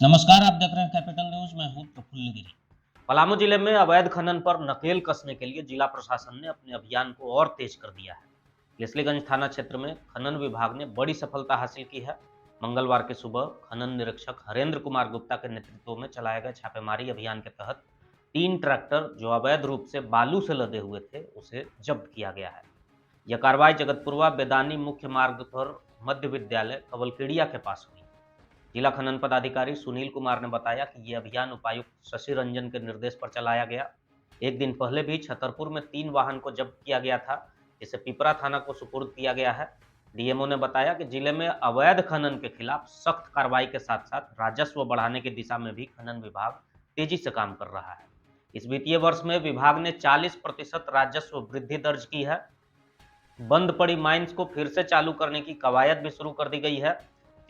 नमस्कार, आप देख रहे हैं कैपिटल न्यूज़। मैं हूँ प्रफुल्ल गिरी। पलामू जिले में अवैध खनन पर नकेल कसने के लिए जिला प्रशासन ने अपने अभियान को और तेज कर दिया है। लेस्लीगंज थाना क्षेत्र में खनन विभाग ने बड़ी सफलता हासिल की है। मंगलवार की सुबह खनन निरीक्षक हरेंद्र कुमार गुप्ता के नेतृत्व में चलाए गए छापेमारी अभियान के तहत 3 ट्रैक्टर जो अवैध रूप से बालू से लदे हुए थे, उसे जब्त किया गया है। यह कार्रवाई जगतपुरवा बेदानी मुख्य मार्ग पर मध्य विद्यालय कवलकेड़िया के पास हुई। जिला खनन पदाधिकारी सुनील कुमार ने बताया कि ये अभियान उपायुक्त शशि रंजन के निर्देश पर चलाया गया। एक दिन पहले भी छतरपुर में 3 वाहन को जब्त किया गया था, जिसे पिपरा थाना को सुपुर्द किया गया है। डीएमओ ने बताया कि जिले में अवैध खनन के खिलाफ सख्त कार्रवाई के साथ साथ राजस्व बढ़ाने की दिशा में भी खनन विभाग तेजी से काम कर रहा है। इस वित्तीय वर्ष में विभाग ने 40% राजस्व वृद्धि दर्ज की है। बंद पड़ी माइंस को फिर से चालू करने की कवायद भी शुरू कर दी गई है,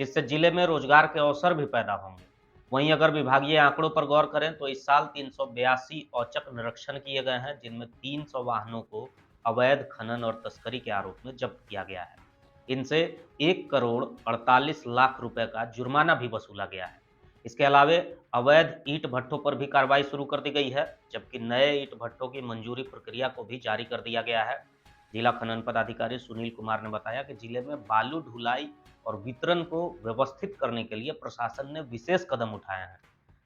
जिससे जिले में रोजगार के अवसर भी पैदा होंगे। वहीं अगर विभागीय आंकड़ों पर गौर करें तो इस साल 382 औचक निरीक्षण किए गए हैं, जिनमें 300 वाहनों को अवैध खनन और तस्करी के आरोप में जब्त किया गया है। इनसे 1 करोड़ 48 लाख रुपए का जुर्माना भी वसूला गया है। इसके अलावे अवैध ईंट भट्ठों पर भी कार्रवाई शुरू कर दी गई है, जबकि नए ईंट भट्ठों की मंजूरी प्रक्रिया को भी जारी कर दिया गया है। जिला खनन पदाधिकारी सुनील कुमार ने बताया कि जिले में बालू ढुलाई और वितरण को व्यवस्थित करने के लिए प्रशासन ने विशेष कदम उठाए हैं।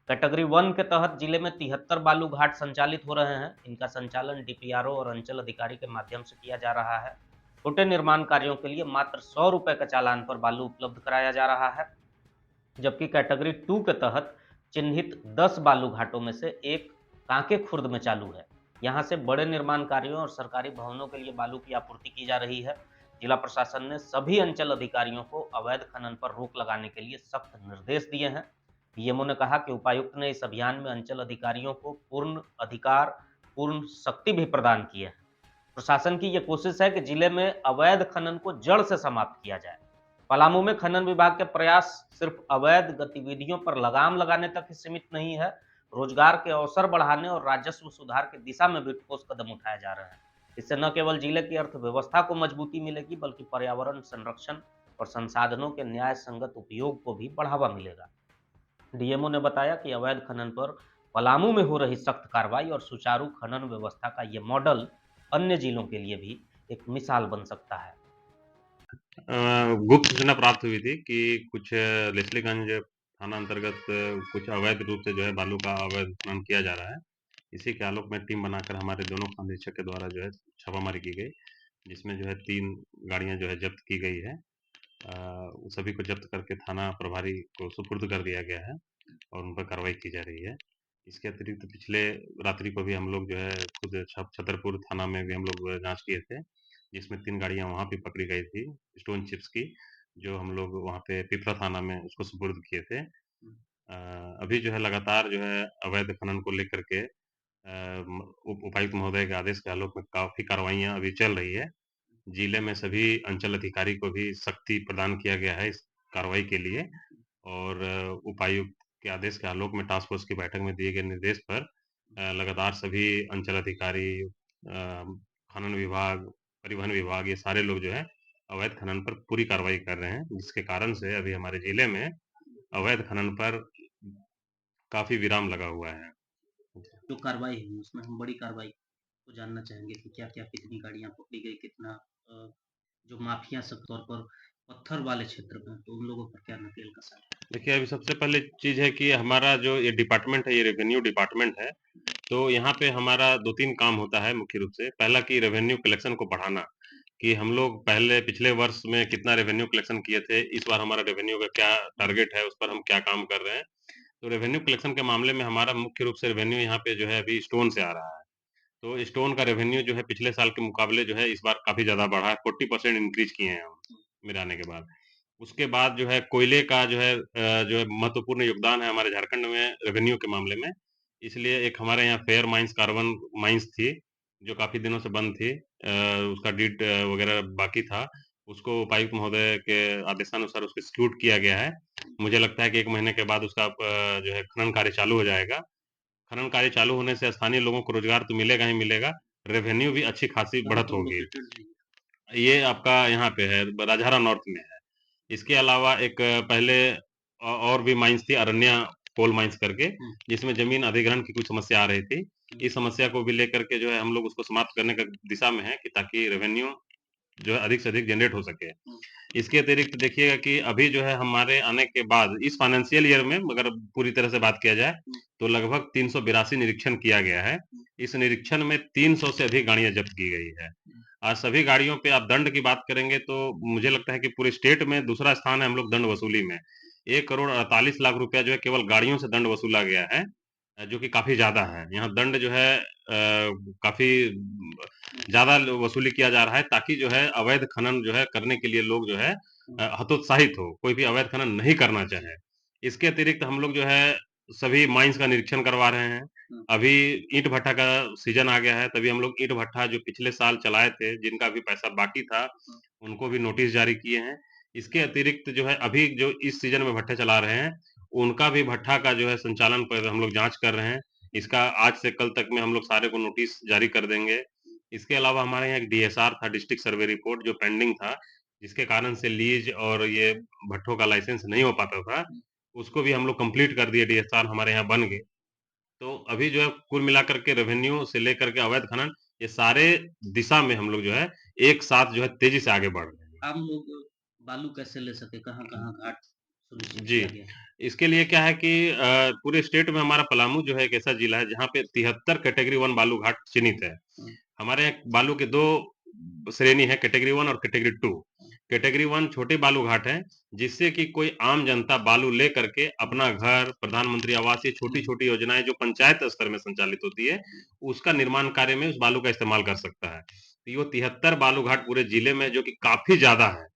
कैटेगरी 1 के तहत जिले में 73 बालू घाट संचालित हो रहे हैं। इनका संचालन डीपीआरओ और अंचल अधिकारी के माध्यम से किया जा रहा है। छोटे निर्माण कार्यों के लिए मात्र 100 रुपए का चालान पर बालू उपलब्ध कराया जा रहा है, जबकि कैटेगरी 2 के तहत चिन्हित 10 बालू घाटों में से एक कांके खुर्द में चालू है। यहां से बड़े निर्माण कार्यों और सरकारी भवनों के लिए बालू की आपूर्ति की जा रही है। जिला प्रशासन ने सभी अंचल अधिकारियों को अवैध खनन पर रोक लगाने के लिए सख्त निर्देश दिए हैं। डीएमओ ने कहा कि उपायुक्त ने इस अभियान में अंचल अधिकारियों को पूर्ण अधिकार, पूर्ण शक्ति भी प्रदान की है। प्रशासन की यह कोशिश है कि जिले में अवैध खनन को जड़ से समाप्त किया जाए। पलामू में खनन विभाग के प्रयास सिर्फ अवैध गतिविधियों पर लगाम लगाने तक ही सीमित नहीं है, रोजगार के अवसर बढ़ाने और राजस्व सुधार की दिशा में भी ठोस कदम उठाए जा रहे हैं। इससे न केवल जिले की अर्थव्यवस्था को मजबूती मिलेगी, बल्कि पर्यावरण संरक्षण और संसाधनों के न्याय संगत उपयोग को भी बढ़ावा मिलेगा। डीएमओ ने बताया कि अवैध खनन पर पलामू में हो रही सख्त कार्रवाई और सुचारू खनन व्यवस्था का ये मॉडल अन्य जिलों के लिए भी एक मिसाल बन सकता है। गुप्त सूचना प्राप्त हुई थी कि कुछ लेस्लीगंज थाना अंतर्गत कुछ अवैध रूप से जो है बालू का अवैध उत्खनन किया जा रहा है। इसी के आलोक में टीम बनाकर हमारे दोनों निरीक्षक के द्वारा जो है छापामारी की गई, जिसमें जो है 3 गाड़ियाँ जो है जब्त की गई है। सभी को जब्त करके थाना प्रभारी को सुपुर्द कर दिया गया है और उन पर कार्रवाई की जा रही है। इसके अतिरिक्त पिछले रात्रि को भी हम लोग जो है खुद छतरपुर थाना में भी हम लोग जाँच किए थे, जिसमें 3 गाड़ियाँ वहाँ पे पकड़ी गई थी स्टोन चिप्स की, जो हम लोग वहाँ पे पिपरा थाना में उसको सुपुर्द किए थे। अभी जो है लगातार जो है अवैध खनन को लेकर के उपायुक्त महोदय के आदेश के आलोक में काफ़ी कार्रवाइयाँ अभी चल रही है। जिले में सभी अंचल अधिकारी को भी सख्ती प्रदान किया गया है इस कार्रवाई के लिए और उपायुक्त के आदेश के आलोक में टास्क फोर्स की बैठक में दिए गए निर्देश पर लगातार सभी अंचल अधिकारी, खनन विभाग, परिवहन विभाग, ये सारे लोग जो है अवैध खनन पर पूरी कार्रवाई कर रहे हैं, जिसके कारण से अभी हमारे जिले में अवैध खनन पर काफ़ी विराम लगा हुआ है। जो कार्रवाई हुई उसमें हम बड़ी कार्रवाई को जानना चाहेंगे कि क्या-क्या कितनी गाड़ियाँ पकड़ी गई, कितना जो माफिया सब तौर पर पत्थर वाले क्षेत्र में, तो उन लोगों पर क्या नकेल कसा है? देखिए, अभी सबसे पहले चीज़ है कि हमारा जो ये डिपार्टमेंट है, ये रेवेन्यू डिपार्टमेंट है, तो यहाँ पे हमारा 2-3 काम होता है मुख्य रूप से। पहला कि रेवेन्यू कलेक्शन को बढ़ाना, कि हम लोग पहले पिछले वर्ष में कितना रेवेन्यू कलेक्शन किए थे, इस बार हमारा रेवेन्यू का क्या टारगेट है, उस पर हम क्या काम कर रहे हैं। तो रेवेन्यू कलेक्शन के मामले में हमारा मुख्य रूप से रेवेन्यू यहाँ पे जो है अभी स्टोन से आ रहा है। तो स्टोन का रेवेन्यू जो है पिछले साल के मुकाबले जो है इस बार काफ़ी ज़्यादा बढ़ा है, 40% इंक्रीज़ किए हैं हम, मेरे आने के बाद। उसके बाद जो है कोयले का जो है महत्वपूर्ण योगदान है हमारे झारखंड में रेवेन्यू के मामले में। इसलिए एक हमारे यहाँ फेयर माइंस कार्बन माइंस थी, जो काफ़ी दिनों से बंद थी। उसका डीड वगैरह बाकी था। उसको उपायुक्त महोदय के आदेशानुसार उसको एक्जीक्यूट किया गया है। मुझे लगता है कि 1 महीने के बाद उसका जो है खनन कार्य चालू हो जाएगा। खनन कार्य चालू होने से स्थानीय लोगों को रोज़गार तो मिलेगा ही मिलेगा, रेवेन्यू भी अच्छी खासी कहाँ बढ़त पर होगी। लोकेटेड है? ये आपका यहाँ पे है, राजहरा नॉर्थ में है। इसके अलावा एक पहले और भी माइंस थी, अरण्या कोल माइंस करके, जिसमें जमीन अधिग्रहण की कुछ समस्या आ रही थी। इस समस्या को भी लेकर के जो है हम लोग उसको समाप्त करने का दिशा में है कि ताकि रेवेन्यू जो है अधिक से अधिक जनरेट हो सके। इसके अतिरिक्त देखिएगा कि अभी जो है हमारे आने के बाद इस फाइनेंशियल ईयर में अगर पूरी तरह से बात किया जाए तो लगभग 382 निरीक्षण किया गया है। इस निरीक्षण में 300 से अधिक गाड़ियां जब्त की गई है। आज सभी गाड़ियों पे आप दंड की बात करेंगे तो मुझे लगता है कि पूरे स्टेट में दूसरा स्थान है हम लोग दंड वसूली में। 1 करोड़ 48 लाख रुपया जो है केवल गाड़ियों से दंड वसूला गया है, जो कि काफ़ी ज़्यादा है। यहाँ दंड जो है काफ़ी ज़्यादा वसूली किया जा रहा है ताकि जो है अवैध खनन जो है करने के लिए लोग जो है हतोत्साहित हो, कोई भी अवैध खनन नहीं करना चाहे। इसके अतिरिक्त हम लोग जो है सभी माइंस का निरीक्षण करवा रहे हैं। अभी ईंट भट्टा का सीज़न आ गया है, तभी हम लोग ईंट भट्टा जो पिछले साल चलाए थे, जिनका अभी पैसा बाकी था, उनको भी नोटिस जारी किए हैं। इसके अतिरिक्त जो है अभी जो इस सीज़न में भट्टे चला रहे हैं, उनका भी भट्ठा का जो है संचालन पर हम लोग जाँच कर रहे हैं। इसका आज से कल तक में हम लोग सारे को नोटिस जारी कर देंगे। इसके अलावा हमारे यहाँ एक डीएसआर था, डिस्ट्रिक्ट सर्वे रिपोर्ट, जो पेंडिंग था, जिसके कारण से लीज और ये भट्ठों का लाइसेंस नहीं हो पाता था, उसको भी हम लोग कंप्लीट कर दिए, डीएसआर हमारे यहाँ बन गए। तो अभी जो है कुल मिलाकर के रेवेन्यू से लेकर के अवैध खनन, ये सारे दिशा में हम लोग जो है एक साथ जो है तेजी से आगे बढ़ रहे हैं। आम लोग बालू कैसे ले सके, कहाँ-कहाँ घाट सुनिश्चित जी, किया गया है? इसके लिए क्या है कि पूरे स्टेट में हमारा पलामू जो है एक ऐसा जिला है जहाँ पे 73 कैटेगरी 1 बालू घाट चिन्हित है। हमारे यहाँ बालू के 2 श्रेणी है, कैटेगरी 1 और कैटेगरी 2। कैटेगरी 1 छोटे बालू घाट हैं, जिससे कि कोई आम जनता बालू ले करके अपना घर, प्रधानमंत्री आवास, ये छोटी-छोटी योजनाएँ जो पंचायत स्तर में संचालित होती है, उसका निर्माण कार्य में उस बालू का इस्तेमाल कर सकता है। तो ये 73 बालू घाट पूरे जिले में जो कि काफ़ी ज़्यादा है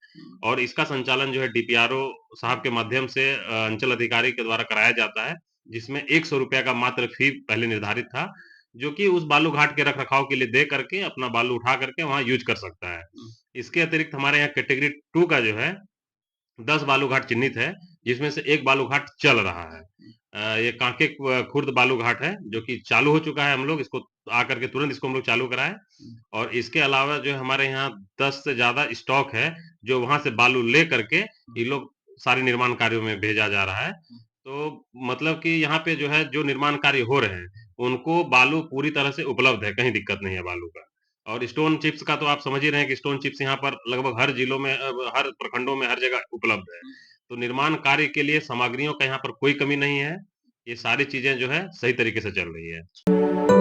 और इसका संचालन जो है डीपीआरओ साहब के माध्यम से अंचल अधिकारी के द्वारा कराया जाता है, जिसमें ₹100 का मात्र फ़ी पहले निर्धारित था, जो कि उस बालू घाट के रख-रखाव के लिए दे करके अपना बालू उठा करके वहाँ यूज़ कर सकता है। इसके अतिरिक्त हमारे यहाँ कैटेगरी 2 का जो है 10 बालू घाट चिन्हित है, जिसमें से 1 बालू घाट चल रहा है। ये कांके खुर्द बालू घाट है, जो कि चालू हो चुका है, हम लोग इसको आकर के तुरंत इसको हम लोग चालू कराए और इसके अलावा जो है हमारे यहाँ 10 से ज़्यादा स्टॉक है, जो वहाँ से बालू ले करके ये लोग सारे निर्माण कार्यों में भेजा जा रहा है। तो मतलब कि यहाँ पे जो है जो निर्माण कार्य हो रहे हैं, उनको बालू पूरी तरह से उपलब्ध है, कहीं दिक्कत नहीं है बालू का। और स्टोन चिप्स का तो आप समझ ही रहे हैं कि स्टोन चिप्स यहाँ पर लगभग हर जिलों में हर प्रखंडों में हर जगह उपलब्ध है। तो निर्माण कार्य के लिए सामग्रियों का यहाँ पर कोई कमी नहीं है। ये सारी चीज़ें जो है सही तरीके से चल रही है।